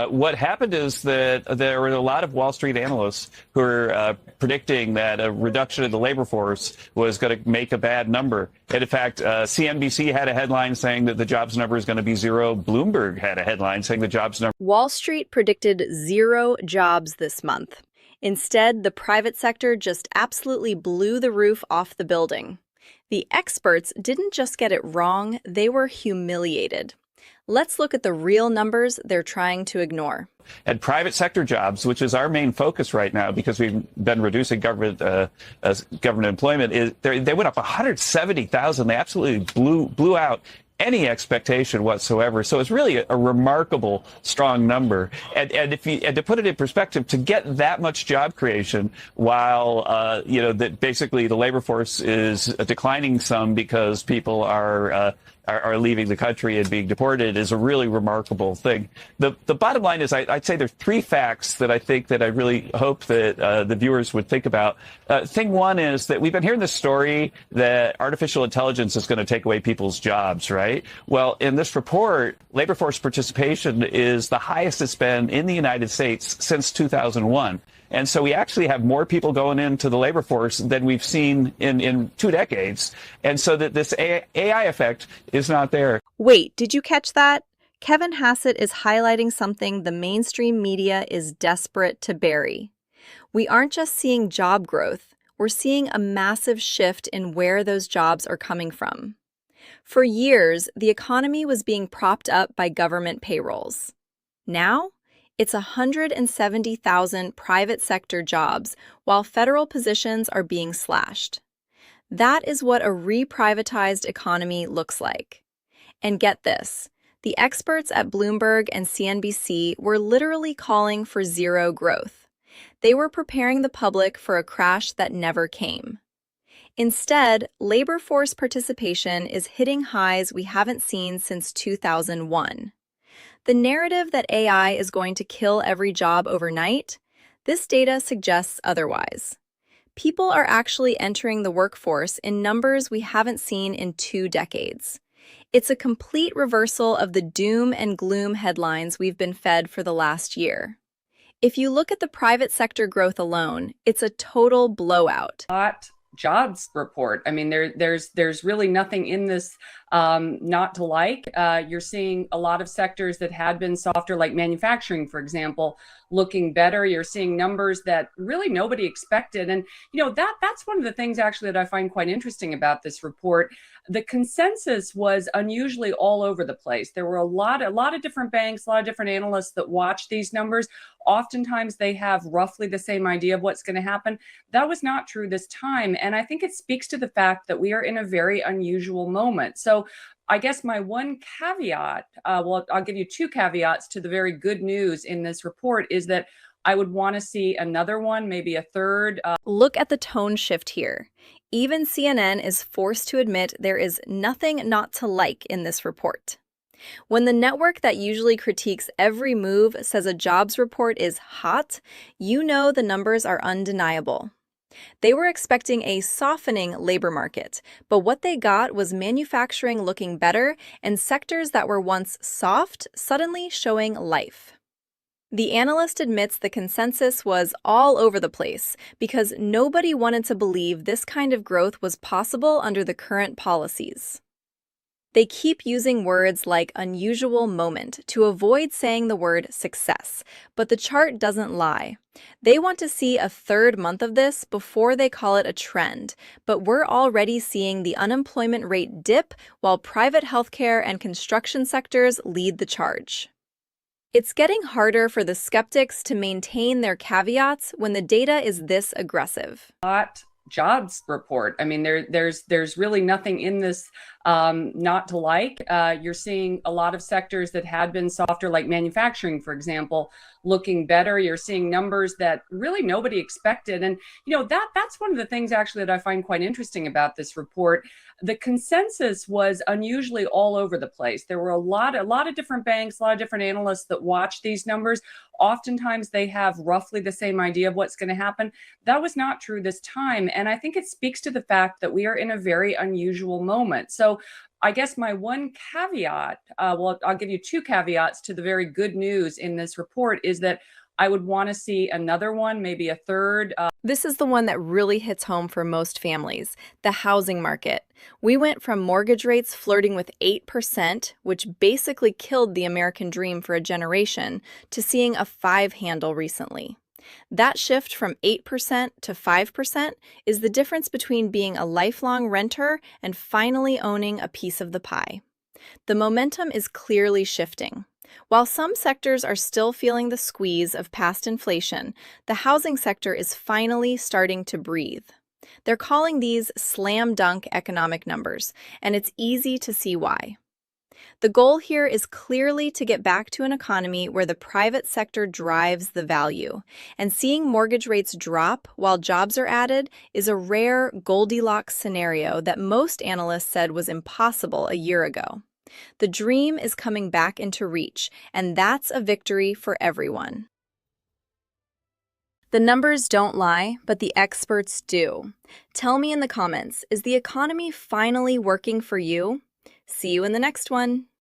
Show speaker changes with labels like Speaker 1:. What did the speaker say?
Speaker 1: What happened is that there were a lot of Wall Street analysts who were predicting that a reduction in the labor force was going to make a bad number. And in fact, CNBC had a headline saying that the jobs number is going to be zero. Bloomberg had a headline saying the jobs number.
Speaker 2: Wall Street predicted 0 jobs this month. Instead, the private sector just absolutely blew the roof off the building. The experts didn't just get it wrong, they were humiliated. Let's look at the real numbers they're trying to ignore.
Speaker 1: And private sector jobs, which is our main focus right now because we've been reducing government employment, they went up 170,000. They absolutely blew out any expectation whatsoever. So it's really a remarkable, strong number. And to put it in perspective, to get that much job creation while, that basically the labor force is declining some because people are leaving the country and being deported is a really remarkable thing. The bottom line is I'd say there's 3 facts that I think that I really hope that the viewers would think about. Thing one is that we've been hearing this story that artificial intelligence is going to take away people's jobs, right? Well, in this report, labor force participation is the highest it's been in the United States since 2001. And so we actually have more people going into the labor force than we've seen in 2 decades. And so that this AI effect is not there.
Speaker 2: Wait, did you catch that? Kevin Hassett is highlighting something the mainstream media is desperate to bury. We aren't just seeing job growth, we're seeing a massive shift in where those jobs are coming from. For years, the economy was being propped up by government payrolls. Now, it's 170,000 private sector jobs, while federal positions are being slashed. That is what a reprivatized economy looks like. And get this, the experts at Bloomberg and CNBC were literally calling for 0 growth. They were preparing the public for a crash that never came. Instead, labor force participation is hitting highs we haven't seen since 2001. The narrative that AI is going to kill every job overnight, this data suggests otherwise. People are actually entering the workforce in numbers we haven't seen in 2 decades. It's a complete reversal of the doom and gloom headlines we've been fed for the last year. If you look at the private sector growth alone, it's a total blowout.
Speaker 3: Jobs report. I mean, there's really nothing in this not to like. You're seeing a lot of sectors that had been softer, like manufacturing, for example, looking better. You're seeing numbers that really nobody expected. And, that's one of the things actually that I find quite interesting about this report. The consensus was unusually all over the place. There were a lot of different banks, a lot of different analysts that watch these numbers. Oftentimes they have roughly the same idea of what's going to happen. That was not true this time. And I think it speaks to the fact that we are in a very unusual moment. So I guess my one caveat, I'll give you 2 caveats to the very good news in this report, is that I would want to see another one, maybe a third.
Speaker 2: Look at the tone shift here. Even CNN is forced to admit there is nothing not to like in this report. When the network that usually critiques every move says a jobs report is hot, you know the numbers are undeniable. They were expecting a softening labor market, but what they got was manufacturing looking better and sectors that were once soft suddenly showing life. The analyst admits the consensus was all over the place because nobody wanted to believe this kind of growth was possible under the current policies. They keep using words like unusual moment to avoid saying the word success, but the chart doesn't lie. They want to see a 3rd month of this before they call it a trend, but we're already seeing the unemployment rate dip while private healthcare and construction sectors lead the charge. It's getting harder for the skeptics to maintain their caveats when the data is this aggressive.
Speaker 3: Jobs report. I mean, there's really nothing in this not to like. You're seeing a lot of sectors that had been softer, like manufacturing, for example, looking better. You're seeing numbers that really nobody expected. And, that's one of the things actually that I find quite interesting about this report. The consensus was unusually all over the place. There were a lot of different banks, a lot of different analysts that watch these numbers. Oftentimes they have roughly the same idea of what's going to happen. That was not true this time. And I think it speaks to the fact that we are in a very unusual moment. So I guess my one caveat, well, I'll give you two caveats to the very good news in this report, is that I would want to see another one, maybe a third.
Speaker 2: This is the one that really hits home for most families, the housing market. We went from mortgage rates flirting with 8%, which basically killed the American dream for a generation, to seeing a 5 handle recently. That shift from 8% to 5% is the difference between being a lifelong renter and finally owning a piece of the pie. The momentum is clearly shifting. While some sectors are still feeling the squeeze of past inflation, the housing sector is finally starting to breathe. They're calling these slam dunk economic numbers, and it's easy to see why. The goal here is clearly to get back to an economy where the private sector drives the value, and seeing mortgage rates drop while jobs are added is a rare Goldilocks scenario that most analysts said was impossible a year ago. The dream is coming back into reach, and that's a victory for everyone. The numbers don't lie, but the experts do. Tell me in the comments, is the economy finally working for you? See you in the next one.